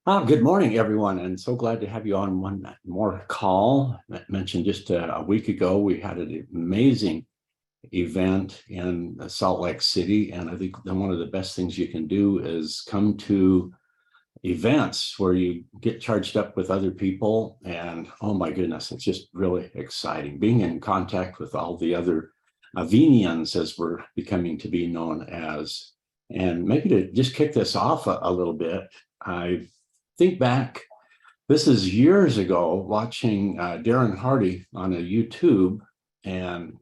Good morning, everyone, and so glad to have you on one more call. I mentioned just a week ago, we had an amazing event in Salt Lake City, and I think that one of the best things you can do is come to events where you get charged up with other people, and oh my goodness, it's just really exciting. Being in contact with all the other Avinians, as we're becoming to be known as. And maybe to just kick this off a little bit, I think back, this is years ago, watching Darren Hardy on a YouTube, and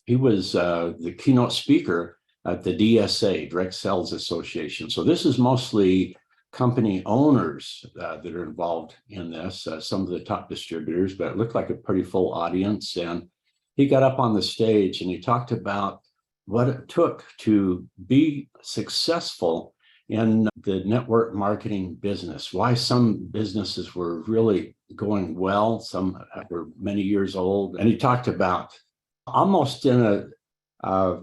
he was the keynote speaker at the DSA, Direct Sales Association. So this is mostly company owners that are involved in this, some of the top distributors, but it looked like a pretty full audience. And he got up on the stage and he talked about what it took to be successful in the network marketing business, why some businesses were really going well, some were many years old. And he talked about almost in a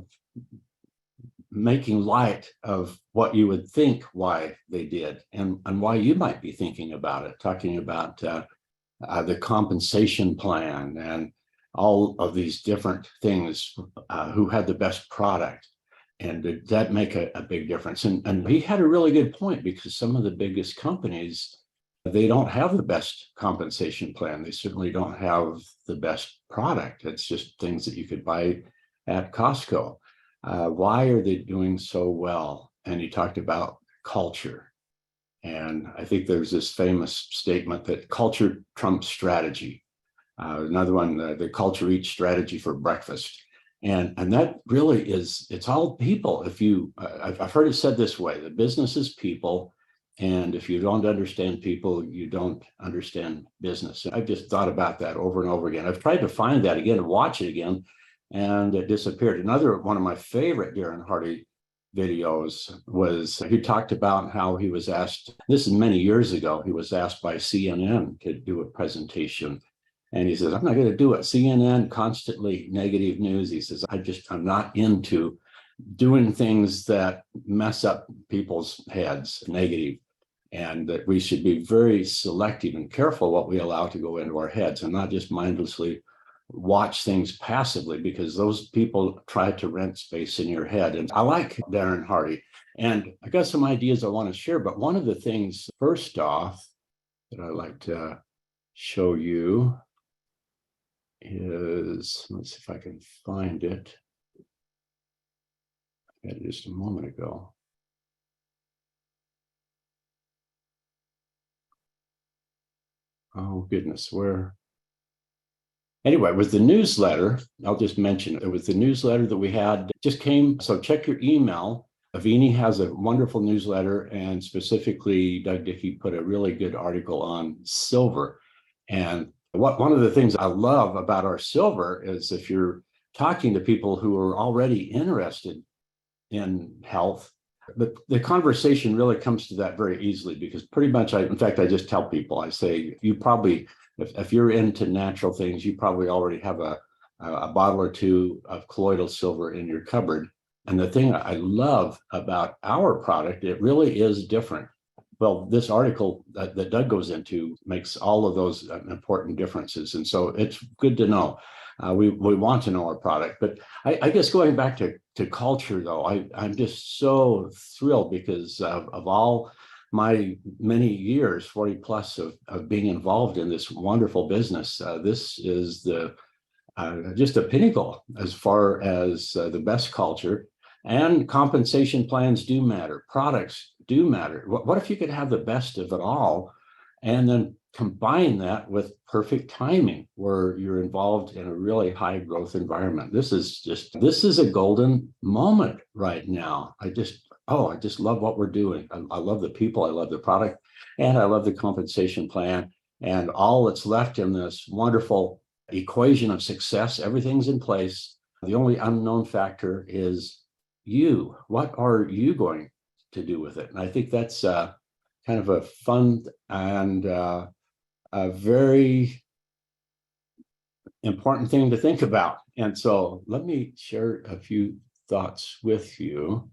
making light of what you would think why they did and why you might be thinking about it, talking about the compensation plan and all of these different things, who had the best product. And did that make a big difference? And he had a really good point, because some of the biggest companies, they don't have the best compensation plan. They certainly don't have the best product. It's just things that you could buy at Costco. Why are they doing so well? And he talked about culture. And I think there's this famous statement that culture trumps strategy. Another one, the culture eats strategy for breakfast. And that really is, it's all people. If you, I've heard it said this way: the business is people. And if you don't understand people, you don't understand business. I've just thought about that over and over again. I've tried to find that again and watch it again, and it disappeared. Another one of my favorite Darren Hardy videos was, he talked about how he was asked, this is many years ago, he was asked by CNN to do a presentation. And he says, I'm not going to do it. CNN, constantly negative news. He says, I'm not into doing things that mess up people's heads, negative, and that we should be very selective and careful what we allow to go into our heads, and not just mindlessly watch things passively, because those people try to rent space in your head. And I like Darren Hardy, and I got some ideas I want to share. But one of the things, first off, that I'd like to show you is, let's see if I can find it. I had it just a moment ago. Oh goodness, where? Anyway, it was the newsletter. I'll just mention it. It was the newsletter that we had, just came. So check your email. Avini has a wonderful newsletter, and specifically Doug Dickey put a really good article on silver. And one of the things I love about our silver is, if you're talking to people who are already interested in health, the conversation really comes to that very easily, because pretty much, in fact, I just tell people, I say, you probably, if you're into natural things, you probably already have a bottle or two of colloidal silver in your cupboard. And the thing I love about our product, it really is different. Well, this article that Doug goes into makes all of those important differences. And so it's good to know. We want to know our product. But I guess going back to culture, though, I'm just so thrilled, because of all my many years, 40 plus of being involved in this wonderful business. This is the just a pinnacle as far as the best culture. And compensation plans do matter. Products do matter. What if you could have the best of it all, and then combine that with perfect timing, where you're involved in a really high growth environment? This is a golden moment right now. I just love what we're doing. I love the people, I love the product, and I love the compensation plan. And all that's left in this wonderful equation of success, everything's in place. The only unknown factor is you. What are you going to do with it? And I think that's kind of a fun and a very important thing to think about. And so let me share a few thoughts with you.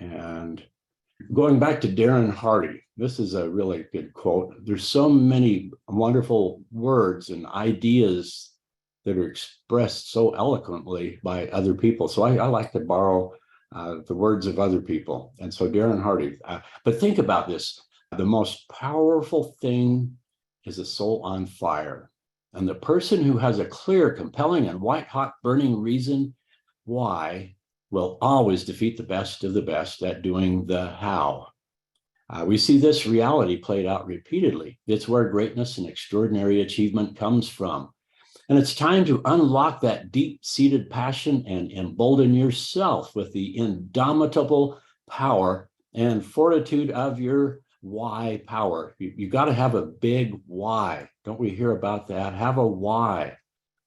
And Going back to Darren Hardy, this is a really good quote. There's so many wonderful words and ideas that are expressed so eloquently by other people. So I like to borrow the words of other people. And so Darren Hardy, but think about this. The most powerful thing is a soul on fire. And the person who has a clear, compelling, and white hot burning reason why will always defeat the best of the best at doing the how. We see this reality played out repeatedly. It's where greatness and extraordinary achievement comes from. And it's time to unlock that deep-seated passion and embolden yourself with the indomitable power and fortitude of your why power. You got to have a big why. Don't we hear about that? Have a why.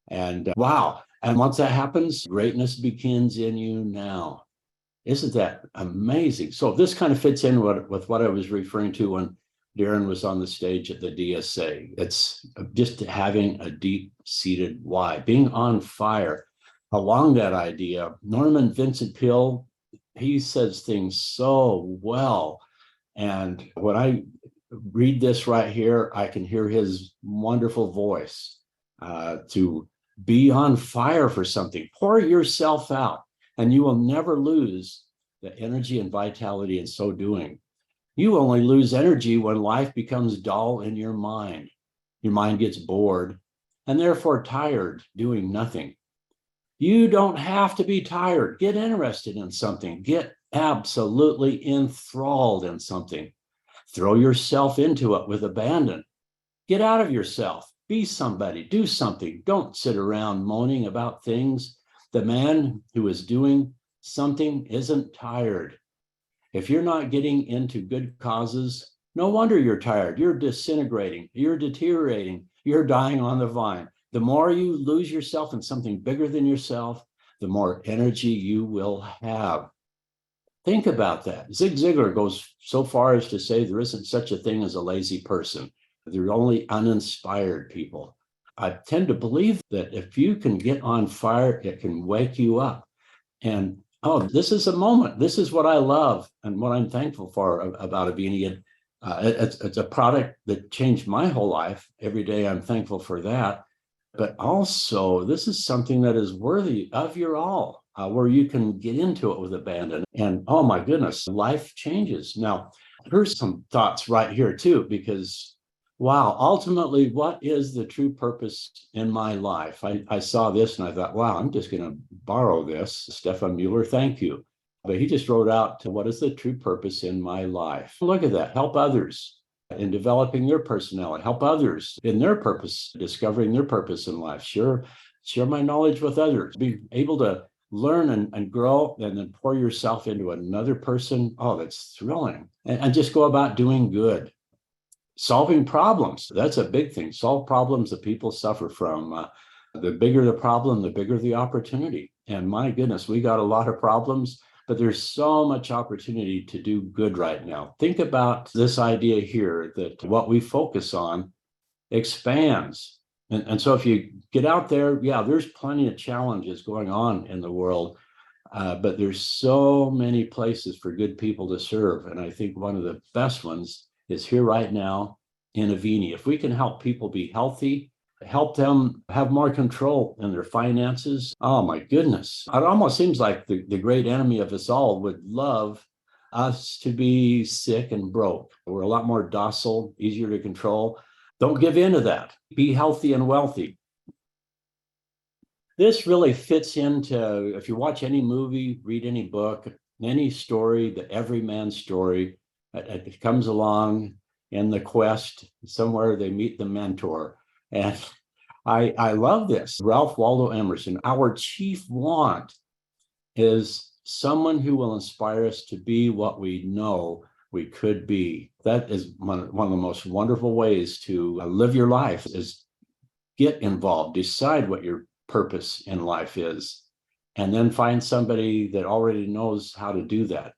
And wow. And once that happens, greatness begins in you now. Isn't that amazing? So this kind of fits in with what I was referring to when Darren was on the stage at the DSA. It's just having a deep-seated why, being on fire. Along that idea, Norman Vincent Peale, he says things so well. And when I read this right here, I can hear his wonderful voice to be on fire for something. Pour yourself out, and you will never lose the energy and vitality in so doing. You only lose energy when life becomes dull in your mind. Your mind gets bored and therefore tired doing nothing. You don't have to be tired. Get interested in something. Get absolutely enthralled in something. Throw yourself into it with abandon. Get out of yourself. Be somebody. Do something. Don't sit around moaning about things. The man who is doing something isn't tired. If you're not getting into good causes, no wonder you're tired. You're disintegrating. You're deteriorating. You're dying on the vine. The more you lose yourself in something bigger than yourself, the more energy you will have. Think about that. Zig Ziglar goes so far as to say there isn't such a thing as a lazy person. They're only uninspired people. I tend to believe that if you can get on fire, it can wake you up. And oh, this is a moment. This is what I love and what I'm thankful for about Avini. And it's a product that changed my whole life. Every day I'm thankful for that. But also, this is something that is worthy of your all, where you can get into it with abandon. And oh my goodness, life changes. Now, here's some thoughts right here too, because wow, ultimately, what is the true purpose in my life? I saw this and I thought, wow, I'm just going to borrow this. Stefan Mueller, thank you. But he just wrote out, what is the true purpose in my life? Look at that. Help others in developing their personality. Help others in their purpose, discovering their purpose in life. Share my knowledge with others. Be able to learn and grow and then pour yourself into another person. Oh, that's thrilling. And just go about doing good. Solving problems, that's a big thing. Solve problems that people suffer from. The bigger the problem, the bigger the opportunity. And my goodness, we got a lot of problems, but there's so much opportunity to do good right now. Think about this idea here that what we focus on expands. And so if you get out there, yeah, there's plenty of challenges going on in the world, but there's so many places for good people to serve. And I think one of the best ones is here right now in Avini. If we can help people be healthy, help them have more control in their finances, oh my goodness. It almost seems like the great enemy of us all would love us to be sick and broke. We're a lot more docile, easier to control. Don't give in to that. Be healthy and wealthy. This really fits into, if you watch any movie, read any book, any story, the everyman story, it comes along in the quest. Somewhere they meet the mentor. And I love this. Ralph Waldo Emerson, our chief want is someone who will inspire us to be what we know we could be. That is one of the most wonderful ways to live your life, is get involved, decide what your purpose in life is, and then find somebody that already knows how to do that.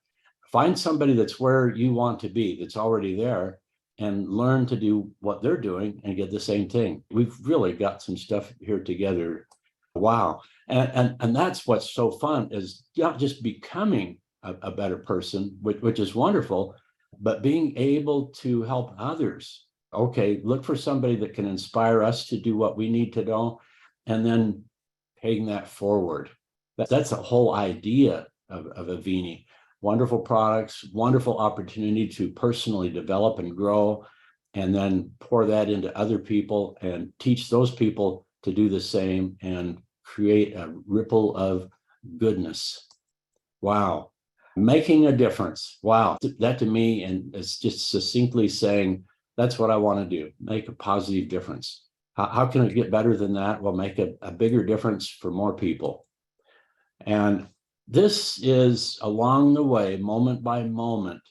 Find somebody that's where you want to be, that's already there, and learn to do what they're doing and get the same thing. We've really got some stuff here together. Wow. And that's what's so fun, is not just becoming a better person, which is wonderful, but being able to help others. Okay, look for somebody that can inspire us to do what we need to do, and then paying that forward. That's the whole idea of Avini. Wonderful products, wonderful opportunity to personally develop and grow, and then pour that into other people and teach those people to do the same and create a ripple of goodness. Wow. Making a difference. Wow. That to me, and it's just succinctly saying, that's what I want to do, make a positive difference. How can it get better than that? Well, make a bigger difference for more people. And this is along the way, moment by moment.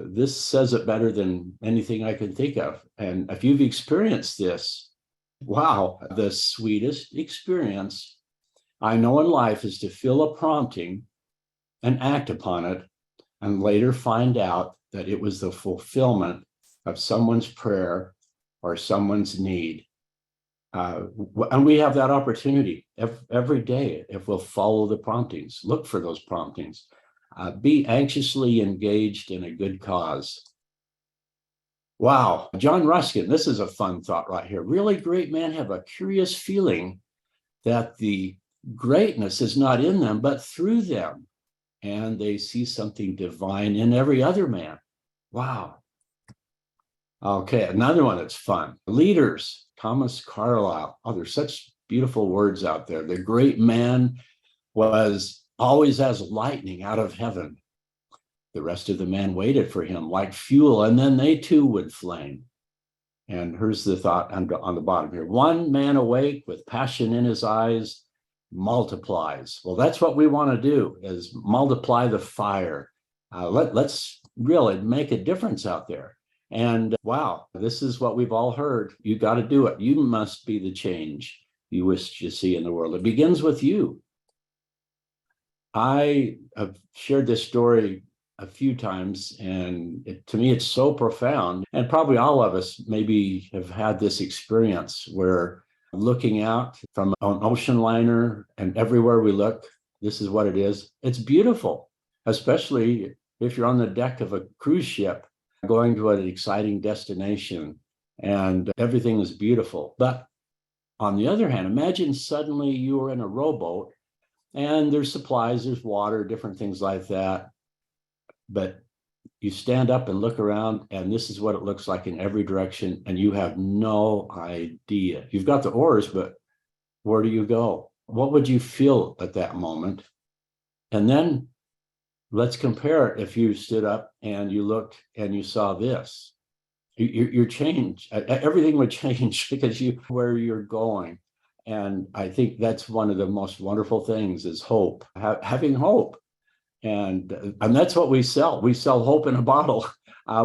This says it better than anything I can think of. And if you've experienced this, wow, the sweetest experience I know in life is to feel a prompting and act upon it, and later find out that it was the fulfillment of someone's prayer or someone's need. And we have that opportunity every day if we'll follow the promptings, look for those promptings, be anxiously engaged in a good cause. Wow, John Ruskin, this is a fun thought right here. Really great men have a curious feeling that the greatness is not in them, but through them. And they see something divine in every other man. Wow. Okay, another one that's fun. Leaders, Thomas Carlyle. Oh, there's such beautiful words out there. The great man was always as lightning out of heaven. The rest of the men waited for him like fuel, and then they too would flame. And here's the thought on the bottom here. One man awake with passion in his eyes multiplies. Well, that's what we want to do, is multiply the fire. Let's really make a difference out there. And wow, this is what we've all heard. You got to do it. You must be the change you wish to see in the world. It begins with you. I have shared this story a few times, and to me, it's so profound. And probably all of us maybe have had this experience where looking out from an ocean liner, and everywhere we look, this is what it is. It's beautiful, especially if you're on the deck of a cruise ship going to an exciting destination, and everything is beautiful. But on the other hand, imagine suddenly you are in a rowboat and there's supplies, there's water, different things like that. But you stand up and look around, and this is what it looks like in every direction, and you have no idea. You've got the oars, but where do you go? What would you feel at that moment? And then let's compare it. If you stood up and you looked and you saw this, you're changed. Everything would change because you where you're going. And I think that's one of the most wonderful things is hope, having hope. And that's what we sell. We sell hope in a bottle.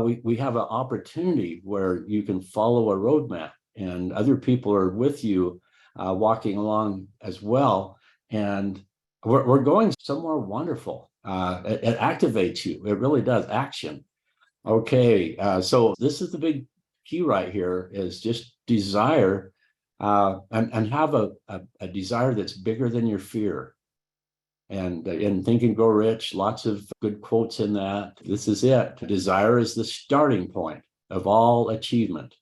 We have an opportunity where you can follow a roadmap, and other people are with you, walking along as well. And we're going somewhere wonderful. It activates you. It really does. Action. Okay. So this is the big key right here, is just desire, and have a desire that's bigger than your fear. And in Think and Grow Rich, lots of good quotes in that. This is it. Desire is the starting point of all achievement.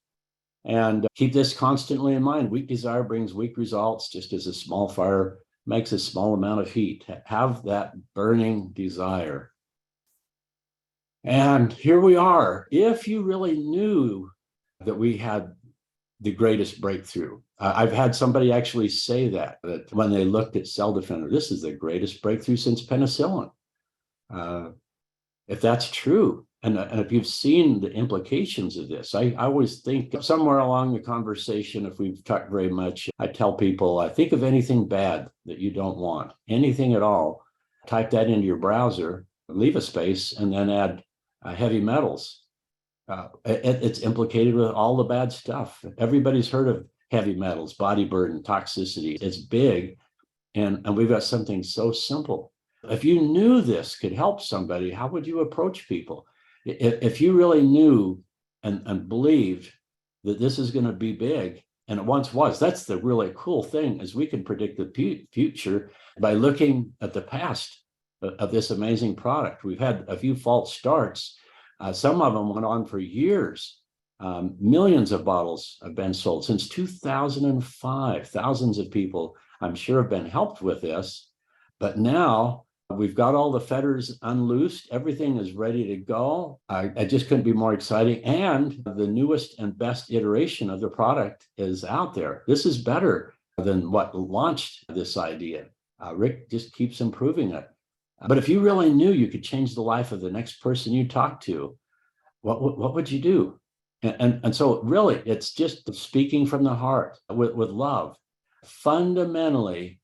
And keep this constantly in mind. Weak desire brings weak results, just as a small fire makes a small amount of heat. Have that burning desire. And here we are. If you really knew that we had the greatest breakthrough. I've had somebody actually say that when they looked at Cell Defender, this is the greatest breakthrough since penicillin. If that's true, and if you've seen the implications of this, I always think somewhere along the conversation, if we've talked very much, I tell people, I think of anything bad that you don't want, anything at all, type that into your browser, leave a space, and then add heavy metals. It's implicated with all the bad stuff. Everybody's heard of heavy metals, body burden, toxicity. It's big, and we've got something so simple. If you knew this could help somebody, how would you approach people? If you really knew and believed that this is going to be big, and it once was, that's the really cool thing, is we can predict the future by looking at the past. of this amazing product. We've had a few false starts. Some of them went on for years. Millions of bottles have been sold since 2005. Thousands of people, I'm sure, have been helped with this. But now we've got all the fetters unloosed. Everything is ready to go. I just couldn't be more exciting. And the newest and best iteration of the product is out there. This is better than what launched this idea. Rick just keeps improving it. But if you really knew you could change the life of the next person you talk to, what would you do? And so really, it's just speaking from the heart with love. Fundamentally,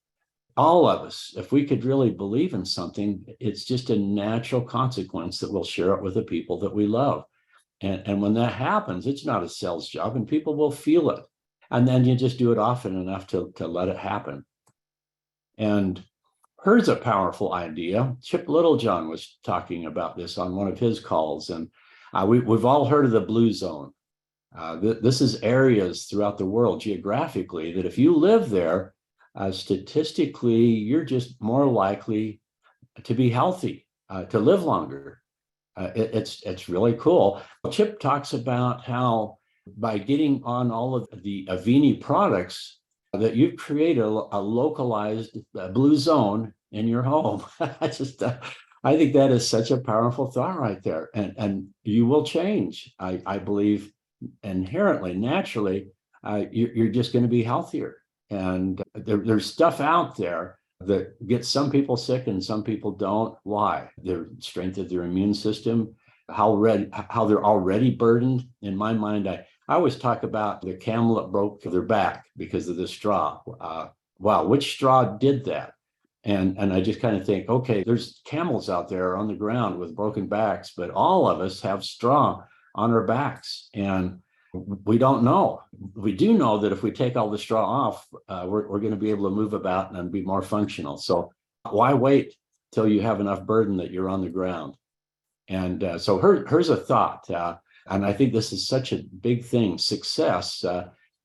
all of us, if we could really believe in something, it's just a natural consequence that we'll share it with the people that we love. And when that happens, it's not a sales job, and people will feel it. And then you just do it often enough to let it happen. And here's a powerful idea. Chip Littlejohn was talking about this on one of his calls, and we've all heard of the blue zone. This is areas throughout the world geographically that if you live there, statistically, you're just more likely to be healthy, to live longer. It's really cool. Chip talks about how by getting on all of the Avini products, that you've created a localized blue zone in your home. I think that is such a powerful thought right there. And you will change. I believe inherently, naturally, you're just going to be healthier. And there's stuff out there that gets some people sick and some people don't. Why? The strength of their immune system, how they're already burdened. In my mind, I always talk about the camel that broke their back because of the straw. Wow, which straw did that? And I just kind of think, okay, there's camels out there on the ground with broken backs, but all of us have straw on our backs. And we don't know. We do know that if we take all the straw off, we're going to be able to move about and be more functional. So why wait till you have enough burden that you're on the ground? And so here's a thought. And I think this is such a big thing. Success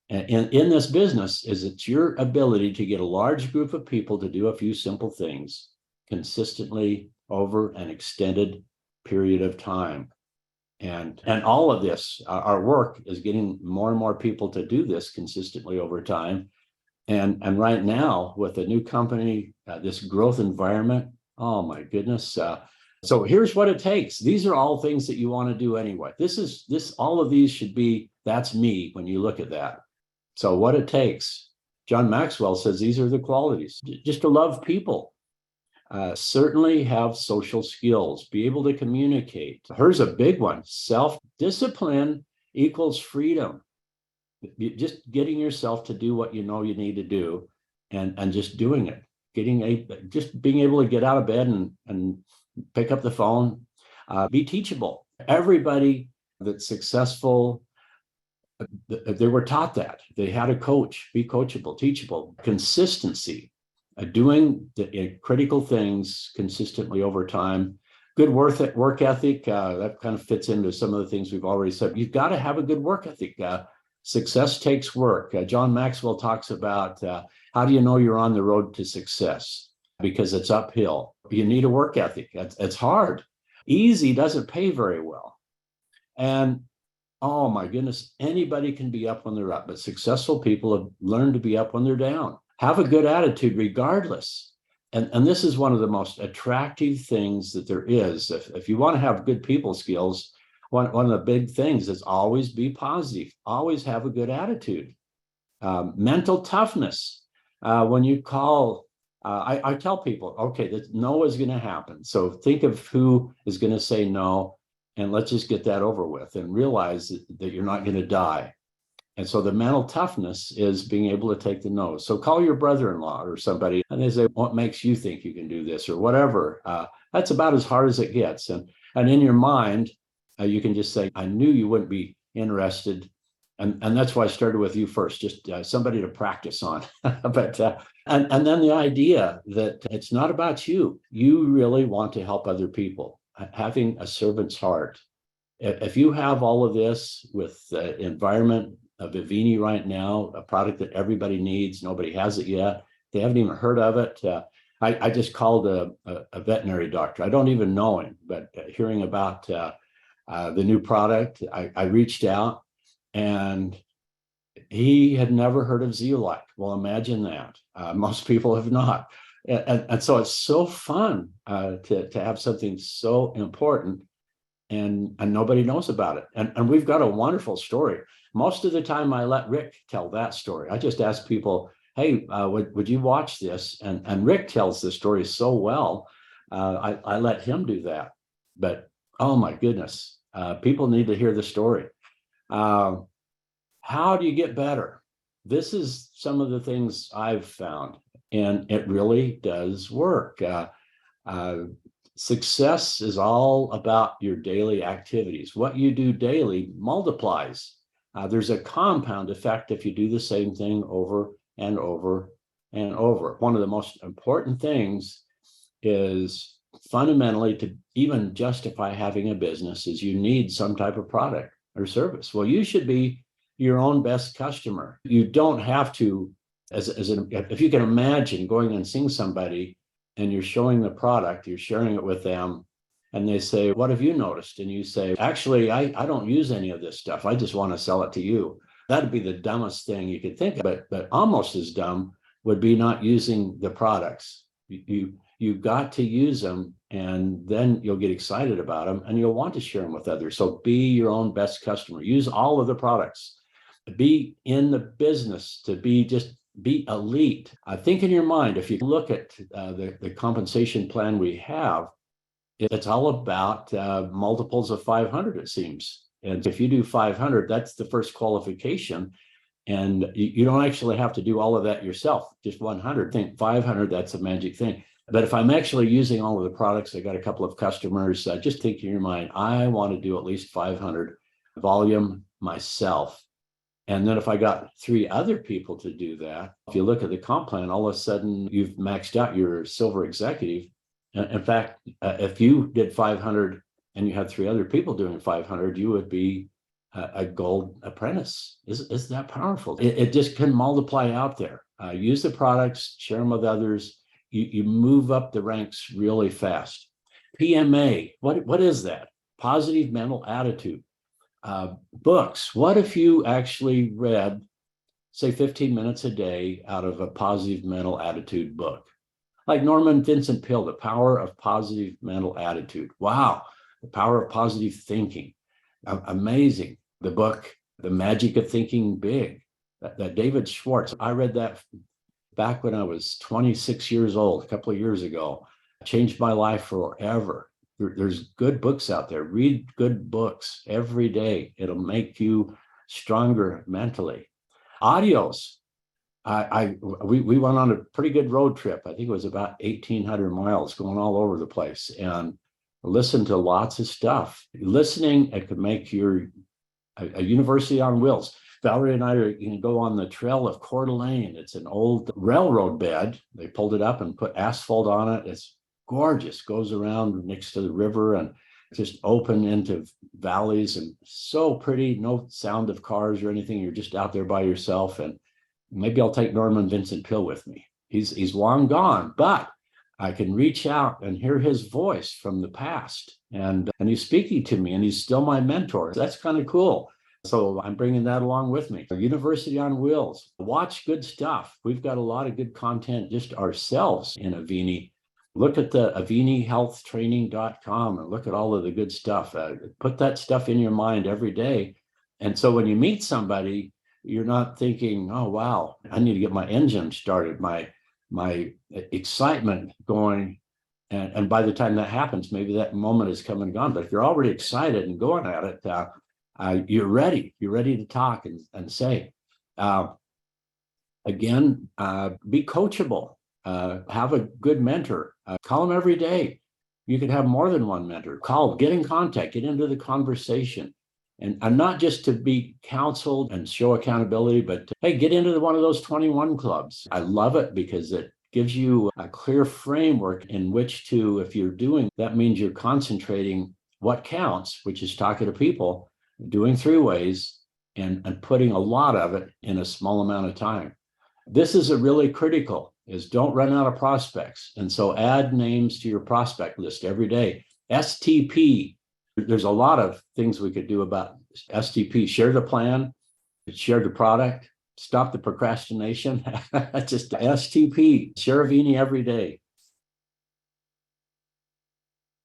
in this business is it's your ability to get a large group of people to do a few simple things consistently over an extended period of time. And all of this, our work is getting more and more people to do this consistently over time. And right now, with the new company, this growth environment, oh my goodness. So here's what it takes. These are all things that you want to do anyway. All of these should be, that's me when you look at that. So what it takes, John Maxwell says these are the qualities, just to love people. Certainly have social skills, be able to communicate. Here's a big one. Self-discipline equals freedom. Just getting yourself to do what you know you need to do and just doing it. Just being able to get out of bed and pick up the phone, be teachable. Everybody that's successful, they were taught that. They had a coach, be coachable, teachable, consistency. Doing the critical things consistently over time, good work ethic, that kind of fits into some of the things we've already said. You've got to have a good work ethic. Success takes work. John Maxwell talks about how do you know you're on the road to success? Because it's uphill. You need a work ethic. It's hard. Easy doesn't pay very well. And oh my goodness, anybody can be up when they're up, but successful people have learned to be up when they're down. Have a good attitude regardless. And this is one of the most attractive things that there is. If you want to have good people skills, one of the big things is always be positive, always have a good attitude. Mental toughness. When you call, I tell people, okay, that no is going to happen. So think of who is going to say no, and let's just get that over with and realize that you're not going to die. And so the mental toughness is being able to take the no. So call your brother-in-law or somebody and they say, what makes you think you can do this or whatever? That's about as hard as it gets. And in your mind, you can just say, I knew you wouldn't be interested. And that's why I started with you first, just somebody to practice on. But and then the idea that it's not about you. You really want to help other people, having a servant's heart. If you have all of this with the environment of Avini right now, a product that everybody needs, nobody has it yet, they haven't even heard of it. I just called a veterinary doctor. I don't even know him, but hearing about the new product, I reached out, and he had never heard of zeolite. Well, imagine that. Most people have not. And so it's so fun to have something so important, and nobody knows about it. And we've got a wonderful story. Most of the time I let Rick tell that story. I just ask people, hey, would you watch this? And Rick tells the story so well. I let him do that. But oh my goodness, people need to hear the story. How do you get better? This is some of the things I've found, and it really does work. Success is all about your daily activities. What you do daily multiplies. There's a compound effect if you do the same thing over and over and over. One of the most important things is fundamentally, to even justify having a business, is you need some type of product or service. Well, you should be your own best customer. You don't have to, if you can imagine going and seeing somebody and you're showing the product, you're sharing it with them, and they say, what have you noticed? And you say, actually, I don't use any of this stuff. I just want to sell it to you. That'd be the dumbest thing you could think of. But almost as dumb would be not using the products. You've got to use them, and then you'll get excited about them and you'll want to share them with others. So be your own best customer. Use all of the products. Be in the business to be elite. I think in your mind, if you look at the compensation plan we have, it's all about multiples of 500, it seems. And if you do 500, that's the first qualification. And you don't actually have to do all of that yourself, just 100. Think 500, that's a magic thing. But if I'm actually using all of the products, I got a couple of customers, just think in your mind, I want to do at least 500 volume myself. And then if I got 3 other people to do that, if you look at the comp plan, all of a sudden you've maxed out your silver executive. In fact, if you did 500 and you had 3 other people doing 500, you would be a gold apprentice. Isn't that powerful? It just can multiply out there. Use the products, share them with others. You move up the ranks really fast. PMA, what is that? Positive mental attitude. Books. What if you actually read, say, 15 minutes a day out of a positive mental attitude book? Like Norman Vincent Peale, The Power of Positive Mental Attitude. Wow, The Power of Positive Thinking. Amazing. The book, The Magic of Thinking Big, that David Schwartz. I read that back when I was 26 years old, a couple of years ago. Changed my life forever. There's good books out there. Read good books every day. It'll make you stronger mentally. Audios. We went on a pretty good road trip. I think it was about 1,800 miles, going all over the place, and listened to lots of stuff. Listening, it could make you a university on wheels. Valerie and I are going to go on the Trail of Coeur d'Alene. It's an old railroad bed. They pulled it up and put asphalt on it. It's gorgeous. Goes around next to the river and just open into valleys, and so pretty. No sound of cars or anything. You're just out there by yourself. And maybe I'll take Norman Vincent Peale with me. He's long gone, but I can reach out and hear his voice from the past. And he's speaking to me, and he's still my mentor. That's kind of cool. So I'm bringing that along with me. University on Wheels. Watch good stuff. We've got a lot of good content just ourselves in Avini. Look at the avinihealthtraining.com and look at all of the good stuff. Put that stuff in your mind every day. And so when you meet somebody, you're not thinking, oh, wow, I need to get my engine started, my excitement going. And by the time that happens, maybe that moment is come and gone. But if you're already excited and going at it, you're ready. You're ready to talk and say. Again, be coachable. Have a good mentor. Call them every day. You could have more than one mentor. Call, get in contact, get into the conversation. And not just to be counseled and show accountability, but hey, get into one of those 21 clubs. I love it because it gives you a clear framework in which to, if you're doing, that means you're concentrating what counts, which is talking to people, doing 3 ways, and putting a lot of it in a small amount of time. This is a really critical. is don't run out of prospects. And so add names to your prospect list every day. STP, there's a lot of things we could do about STP. Share the plan, share the product, stop the procrastination. Just STP, share Avini every day.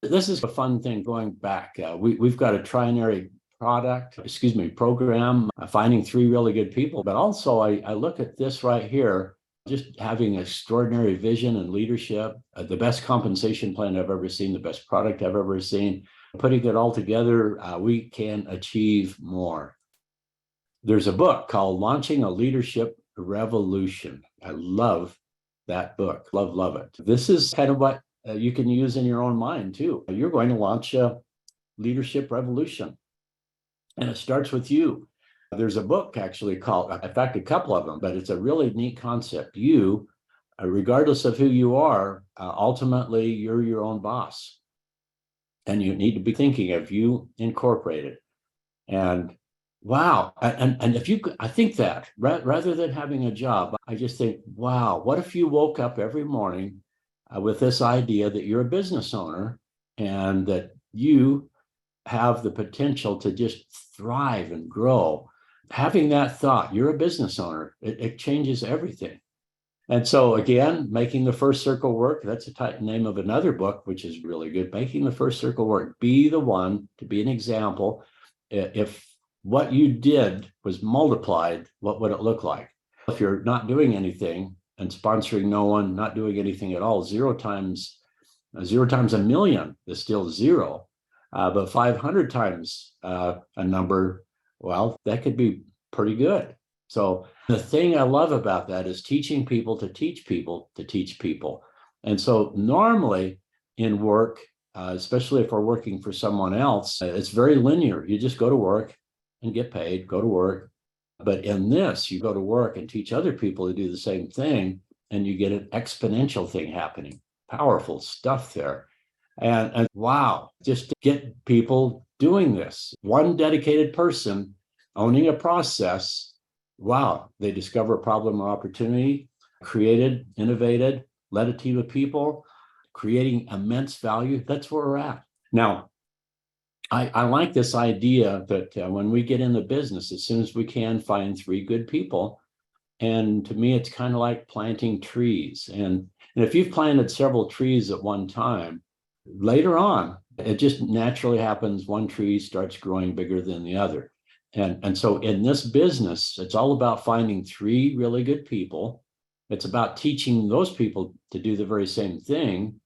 This is a fun thing going back. We've got a trinary program, finding 3 really good people. But also I look at this right here, just having extraordinary vision and leadership, the best compensation plan I've ever seen, the best product I've ever seen. Putting it all together, we can achieve more. There's a book called Launching a Leadership Revolution. I love that book. Love it. This is kind of what you can use in your own mind too. You're going to launch a leadership revolution. And it starts with you. There's a book actually called, in fact, a couple of them, but it's a really neat concept. You, regardless of who you are, ultimately you're your own boss. And you need to be thinking of you incorporated. And wow. And if you, I think that rather than having a job, I just think, wow, what if you woke up every morning with this idea that you're a business owner and that you have the potential to just thrive and grow. Having that thought, you're a business owner, it changes everything. And so again, making the first circle work, that's the name of another book, which is really good. Making the first circle work, be the one to be an example. If what you did was multiplied, what would it look like? If you're not doing anything and sponsoring no one, not doing anything at all, 0 times a million is still 0. But 500 times a number, well, that could be pretty good. So the thing I love about that is teaching people to teach people to teach people. And so normally in work, especially if we're working for someone else, it's very linear. You just go to work and get paid, go to work. But in this, you go to work and teach other people to do the same thing, and you get an exponential thing happening. Powerful stuff there. And wow, just to get people doing this. One dedicated person owning a process, wow, they discover a problem or opportunity, created, innovated, led a team of people, creating immense value. That's where we're at. Now, I like this idea that when we get in the business, as soon as we can, find 3 good people. And to me, it's kind of like planting trees. And if you've planted several trees at one time, later on, it just naturally happens. One tree starts growing bigger than the other. And so in this business, it's all about finding 3 really good people. It's about teaching those people to do the very same thing.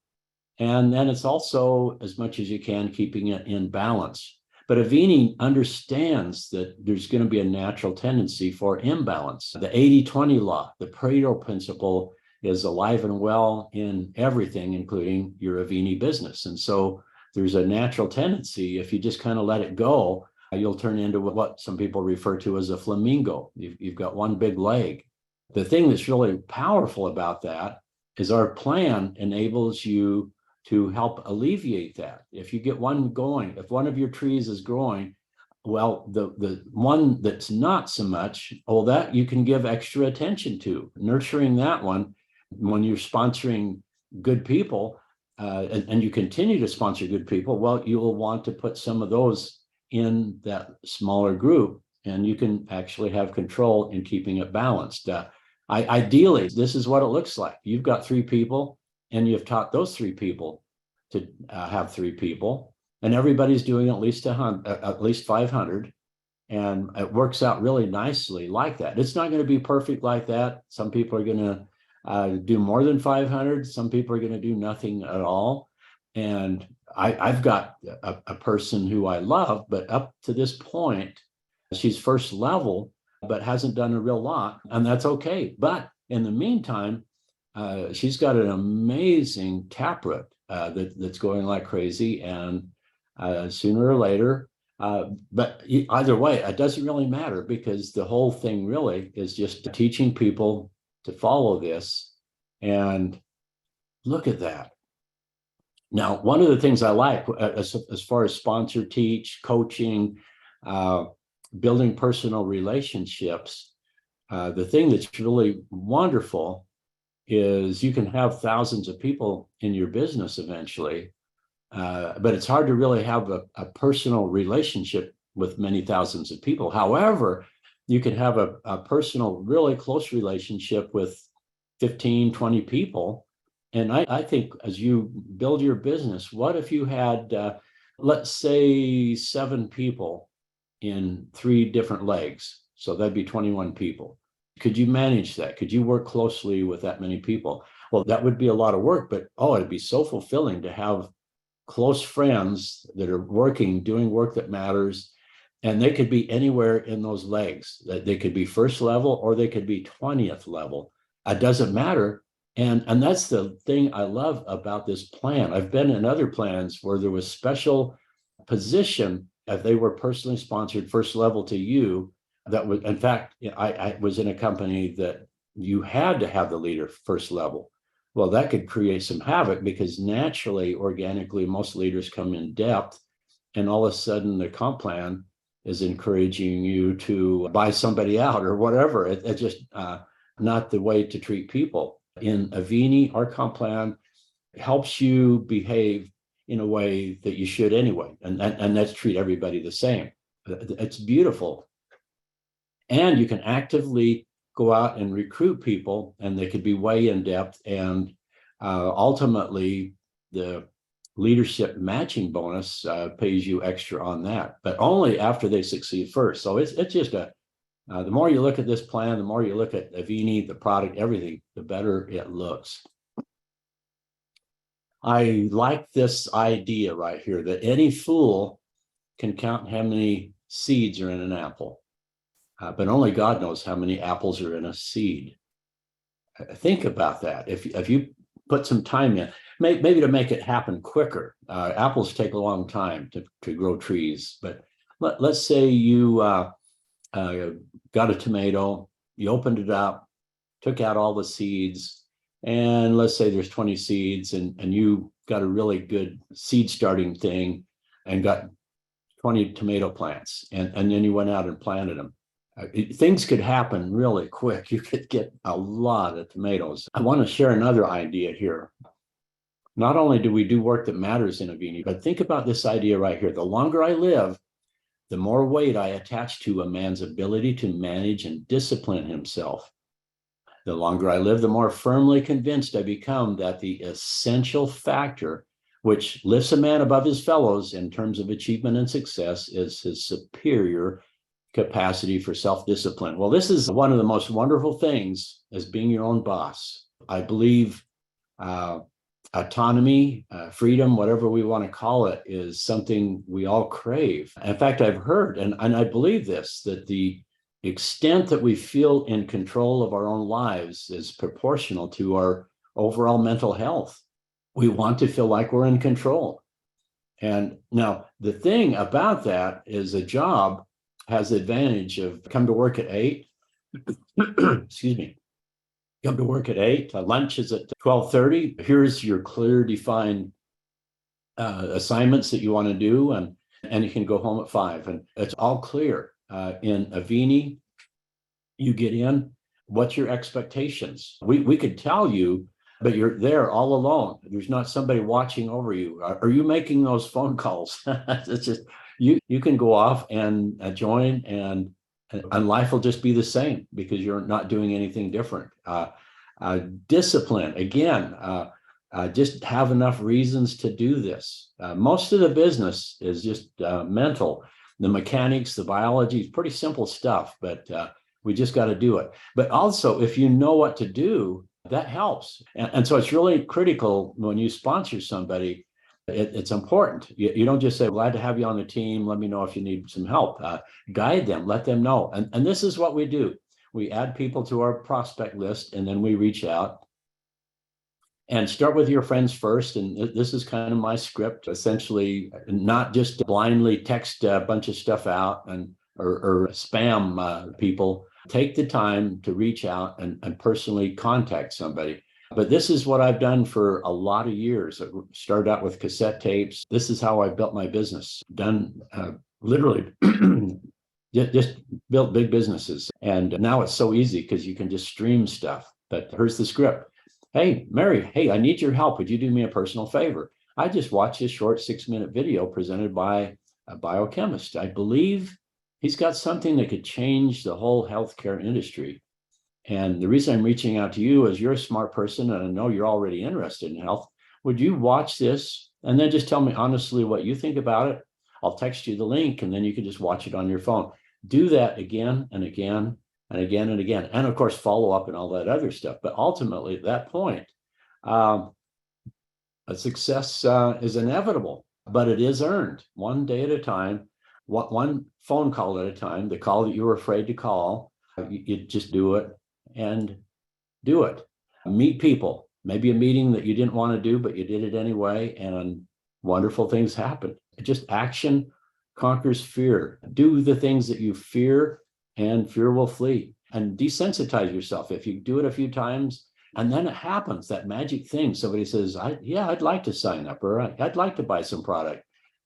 And then it's also, as much as you can, keeping it in balance. But Avini understands that there's going to be a natural tendency for imbalance. The 80-20 law, the Pareto principle, is alive and well in everything, including your Avini business. And so there's a natural tendency, if you just kind of let it go, you'll turn into what some people refer to as a flamingo. You've got one big leg. The thing that's really powerful about that is our plan enables you to help alleviate that. If you get one going, if one of your trees is growing, well, the one that's not so much, well, that you can give extra attention to, nurturing that one. When you're sponsoring good people and you continue to sponsor good people, well, you will want to put some of those in that smaller group, and you can actually have control in keeping it balanced. Ideally, this is what it looks like. You've got 3 people, and you've taught those 3 people to have 3 people, and everybody's doing at least 500, and it works out really nicely like that. It's not going to be perfect like that. Some people are going to do more than 500. Some people are going to do nothing at all. And I've got a person who I love, but up to this point, she's first level, but hasn't done a real lot, and that's okay. But in the meantime, she's got an amazing taproot that's going like crazy, and sooner or later, but either way, it doesn't really matter, because the whole thing really is just teaching people to follow this. And look at that. Now, one of the things I like as far as sponsor, teach, coaching, building personal relationships, the thing that's really wonderful is you can have thousands of people in your business eventually, but it's hard to really have a personal relationship with many thousands of people. However, you can have a personal, really close relationship with 15, 20 people. And I think as you build your business, what if you had, let's say, 7 people in 3 different legs? So that'd be 21 people. Could you manage that? Could you work closely with that many people? Well, that would be a lot of work, but it'd be so fulfilling to have close friends that are working, doing work that matters. And they could be anywhere in those legs. They could be first level or they could be 20th level. It doesn't matter. And that's the thing I love about this plan. I've been in other plans where there was special position, if they were personally sponsored first level to you, that was, in fact, I was in a company that you had to have the leader first level. Well, that could create some havoc because naturally, organically, most leaders come in depth, and all of a sudden the comp plan is encouraging you to buy somebody out or whatever. It's just not the way to treat people. In Avini, our comp plan helps you behave in a way that you should anyway, and that's treat everybody the same. It's beautiful. And you can actively go out and recruit people, and they could be way in depth. And ultimately, the leadership matching bonus pays you extra on that, but only after they succeed first. So it's just the more you look at this plan, the more you look at Avini, the product, everything, the better it looks. I like this idea right here that any fool can count how many seeds are in an apple. But only God knows how many apples are in a seed. Think about that. If you put some time in, maybe to make it happen quicker. Apples take a long time to grow trees. But let's say you got a tomato, you opened it up, took out all the seeds, and let's say there's 20 seeds, and you got a really good seed starting thing and got 20 tomato plants, and then you went out and planted them. Things could happen really quick. You could get a lot of tomatoes. I want to share another idea here. Not only do we do work that matters in Avini, but think about this idea right here. The longer I live, the more weight I attach to a man's ability to manage and discipline himself. The longer I live, the more firmly convinced I become that the essential factor which lifts a man above his fellows in terms of achievement and success is his superior capacity for self-discipline. Well, this is one of the most wonderful things as being your own boss. I believe autonomy, freedom, whatever we want to call it, is something we all crave. In fact, I've heard, and I believe this, that the extent that we feel in control of our own lives is proportional to our overall mental health. We want to feel like we're in control. And now the thing about that is a job has the advantage of come to work at 8. Excuse me. Come to work at 8. Lunch is at 12:30. Here's your clear, defined assignments that you want to do, and you can go home at 5. And it's all clear. In Avini, you get in. What's your expectations? We could tell you, but you're there all alone. There's not somebody watching over you. Are you making those phone calls? It's just you can go off and join, and life will just be the same because you're not doing anything different. Discipline, again, just have enough reasons to do this. Most of the business is just mental. The mechanics, the biology is pretty simple stuff, but we just got to do it. But also, if you know what to do, that helps. And so it's really critical when you sponsor somebody. It's important. You don't just say, glad to have you on the team. Let me know if you need some help. Guide them, let them know. And this is what we do. We add people to our prospect list, and then we reach out and start with your friends first. And this is kind of my script, essentially, not just blindly text a bunch of stuff out or spam people. Take the time to reach out and personally contact somebody. But this is what I've done for a lot of years. I started out with cassette tapes. This is how I built my business. Done literally just built big businesses. And now it's so easy because you can just stream stuff. But here's the script. Hey, Mary, hey, I need your help. Would you do me a personal favor? I just watched a short 6-minute video presented by a biochemist. I believe he's got something that could change the whole healthcare industry. And the reason I'm reaching out to you is you're a smart person and I know you're already interested in health. Would you watch this and then just tell me honestly what you think about it? I'll text you the link and then you can just watch it on your phone. Do that again and again and again and again. And of course, follow up and all that other stuff. But ultimately, at that point, um, a success is inevitable, but it is earned one day at a time, one phone call at a time. The call that you were afraid to call, you just do it and do it. Meet people, maybe a meeting that you didn't want to do, but you did it anyway, and wonderful things happen. Just action conquers fear. Do the things that you fear, and fear will flee. And desensitize yourself. If you do it a few times, and then it happens, that magic thing. Somebody says, I'd like to sign up, or I'd like to buy some product.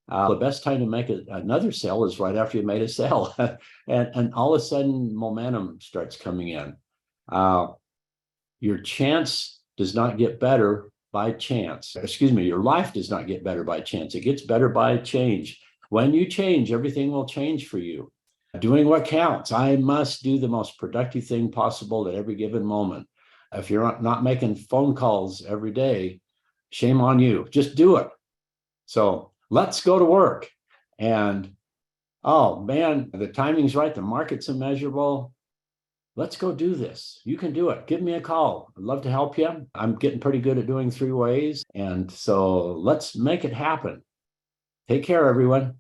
The best time to make another sale is right after you made a sale. and all of a sudden, momentum starts coming in. Your chance does not get better by chance. Excuse me, your life does not get better by chance. It gets better by change. When you change, everything will change for you. Doing what counts. I must do the most productive thing possible at every given moment. If you're not making phone calls every day, shame on you. Just do it. So let's go to work. And oh man, the timing's right. The market's immeasurable. Let's go do this. You can do it. Give me a call. I'd love to help you. I'm getting pretty good at doing 3 ways. And so let's make it happen. Take care, everyone.